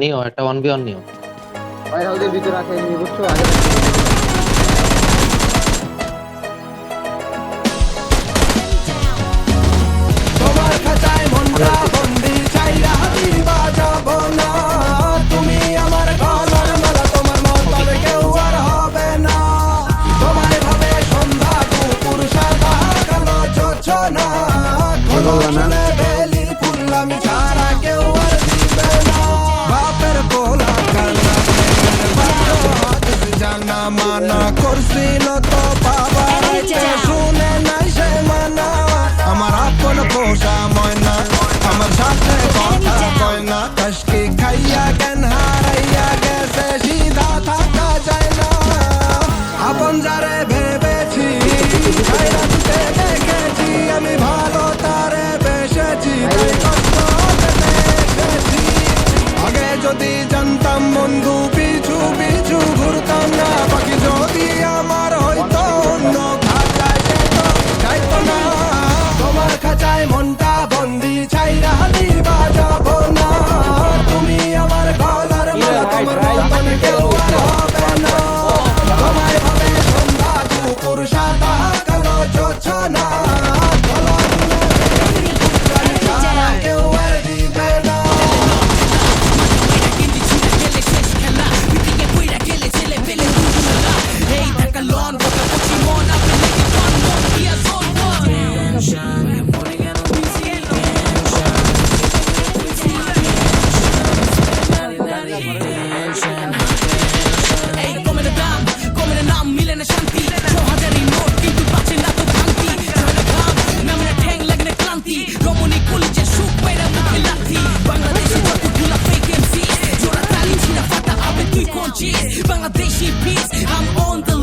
নিও একটা 1v1 নিও। ভাই হাউসের ভিতরে আছে এনিমি বুঝছো আগে তোমার খাঁচায় মনটা বন্দি চাইরা দিবা যাব না তুমি আমার গলার মালা তোমার মতন কেউ আর হবে না তোমায় ভাবে সন্ধ্যা দুপুর সাদা কালো যোজনা কোনো শুনে বেলি ফুল আমি ছাড়া কেউ আর দিবে না বাপের পোলা কান্না জানা মানা করছিল তো বাবা শুনে নাই সে মানা আমার আপন পোষা ময়না আমার সাথে কথা কয় না কষ্টি খাইয়া জ্ঞান হারাইয়া গেছে সিধা থাকা যায় না আপন যারে ভেবেছি ছাইরা দিতে দেখেছি আমি ভালো তারে বেসেছি তাই কষ্ট পেতে এসেছি আগে যদি জানতাম বন্ধু পিছু পিছু ঘুরতাম না বাকি যদি আমার হয়তো অন্য খাঁচায় সে তো চাইতো না তোমার খাঁচায় মনটা বন্দি ছাইরা দিবা যাব না তুমি আমার গলার মালা তোমার মতন কেউ আর হবে না তোমায় ভাবে সন্ধ্যা দুপুর সাদা কালো যোজনা কেউ আর দিবে না Bangladeshi peace, I'm on the